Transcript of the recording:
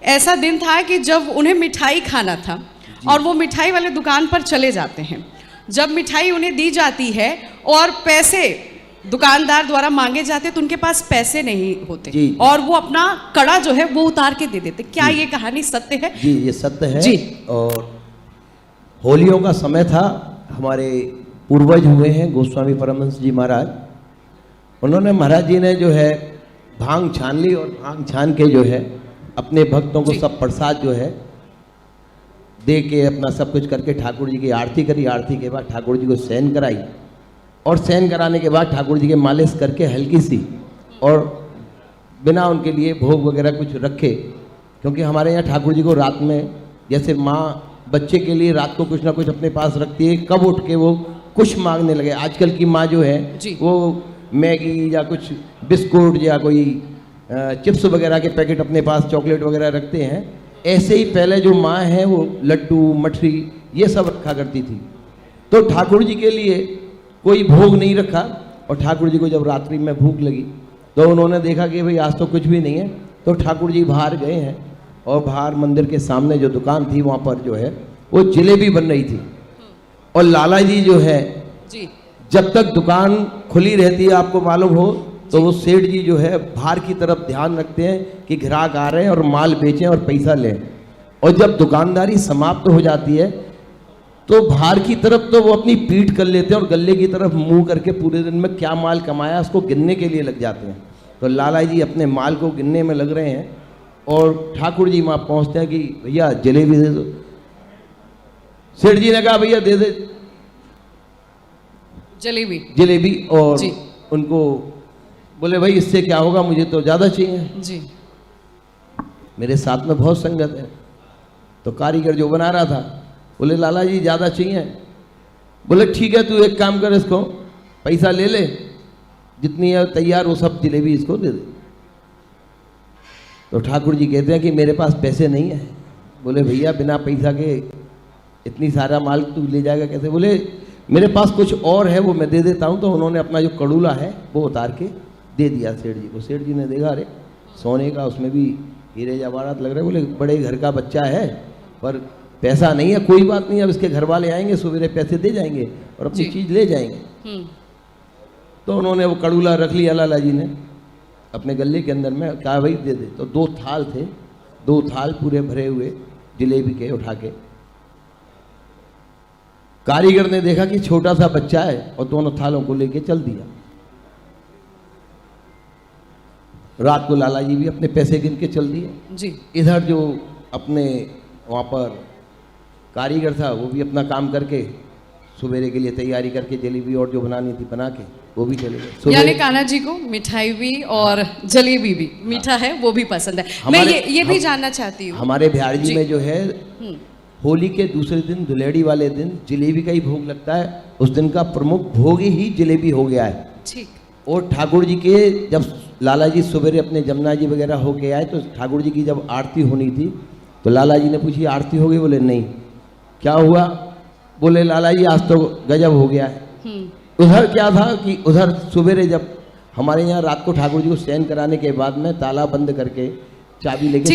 ऐसा दिन था कि जब उन्हें मिठाई खाना था और वो मिठाई वाले दुकान पर चले जाते हैं। जब मिठाई उन्हें दी जाती है और पैसे दुकानदार द्वारा मांगे जाते तो उनके पास पैसे नहीं होते जी। और वो अपना कड़ा जो है वो उतार के दे देते। क्या ये कहानी सत्य है? जी, ये सत्य है जी। और होलियों का समय था, हमारे पूर्वज हुए हैं गोस्वामी परमहंस जी महाराज, उन्होंने महाराज जी ने जो है भांग छान ली और भांग छान के जो है अपने भक्तों को सब प्रसाद जो है दे के अपना सब कुछ करके ठाकुर जी की आरती करी। आरती के बाद ठाकुर जी को शयन कराई और शयन कराने के बाद ठाकुर जी के मालिश करके हल्की सी और बिना उनके लिए भोग वगैरह कुछ रखे, क्योंकि हमारे यहाँ ठाकुर जी को रात में जैसे माँ बच्चे के लिए रात को कुछ ना कुछ अपने पास रखती है, कब उठ के वो कुछ मांगने लगे। आजकल की माँ जो है वो मैगी या कुछ बिस्कुट या कोई चिप्स वगैरह के पैकेट अपने पास चॉकलेट वगैरह रखते हैं, ऐसे ही पहले जो माँ है वो लड्डू मठरी ये सब रखा करती थी। तो ठाकुर जी के लिए कोई भोग नहीं रखा और ठाकुर जी को जब रात्रि में भूख लगी तो उन्होंने देखा कि भाई आज तो कुछ भी नहीं है, तो ठाकुर जी बाहर गए हैं और बाहर मंदिर के सामने जो दुकान थी वहाँ पर जो है वो जलेबी बन रही थी और लाला जी जो है जी। जब तक दुकान खुली रहती है आपको मालूम हो तो वो सेठ जी जो है बाहर की तरफ ध्यान रखते हैं कि ग्राहक आ रहे हैं और माल बेचें और पैसा लें, और जब दुकानदारी समाप्त हो जाती है तो बाहर की तरफ तो वो अपनी पीठ कर लेते हैं और गले की तरफ मुंह करके पूरे दिन में क्या माल कमाया उसको गिनने के लिए लग जाते हैं। तो लाला जी अपने माल को गिनने में लग रहे हैं और ठाकुर जी वहाँ पहुँचते हैं कि भैया जलेबी दे दो। सेठ जी ने कहा भैया दे दे जलेबी और उनको बोले भाई इससे क्या होगा, मुझे तो ज़्यादा चाहिए जी, मेरे साथ में बहुत संगत है। तो कारीगर जो बना रहा था बोले लाला जी ज़्यादा चाहिए। बोले ठीक है तू एक काम कर, इसको पैसा ले ले, जितनी है तैयार वो सब जलेबी इसको दे दे। तो ठाकुर जी कहते हैं कि मेरे पास पैसे नहीं है। बोले भैया बिना पैसा के इतनी सारा माल तू ले जाएगा कैसे? बोले मेरे पास कुछ और है वो मैं दे देता हूँ। तो उन्होंने अपना जो कड़ूला है वो उतार के दे दिया सेठ जी को। सेठ जी ने देखा अरे सोने का, उसमें भी हीरे जवाहरात लग रहे। बोले बड़े घर का बच्चा है पर पैसा नहीं है, कोई बात नहीं, अब इसके घर वाले आएंगे सवेरे पैसे दे जाएंगे और अपनी चीज़ ले जाएंगे। तो उन्होंने वो कड़ूला रख लिया लाला जी ने अपने गले के अंदर में, कहा भाई दे दे। तो 2 थाल थे, 2 थाल पूरे भरे हुए जलेबी के उठा के। कारीगर ने देखा कि छोटा सा बच्चा है और दोनों थालों को लेके चल दिया। रात को लाला जी भी अपने पैसे गिन के चल दिए जी। इधर जो अपने वहाँ पर कारीगर था वो भी अपना काम करके सवेरे के लिए तैयारी करके जलेबी और जो बनानी थी बना के वो भी चले गए। यानी कान्हा जी को मिठाई भी और जलेबी भी, मीठा है वो भी पसंद है। मैं ये भी जानना चाहती हूँ, हमारे बिहार जी में जो है होली के दूसरे दिन दुलेड़ी वाले दिन जलेबी का ही भोग लगता है। उस दिन का प्रमुख भोग ही जलेबी हो गया है। ठीक। और ठाकुर जी के जब लाला जी सवेरे अपने जमुना जी वगैरह होके आए तो ठाकुर जी की जब आरती होनी थी तो लाला जी ने पूछी आरती हो गई? बोले नहीं। क्या हुआ? बोले लाला जी आज तो गजब हो गया है। उधर क्या था कि उधर सवेरे जब हमारे यहाँ रात को ठाकुर जी को शयन कराने के बाद में ताला बंद करके चाबी लेके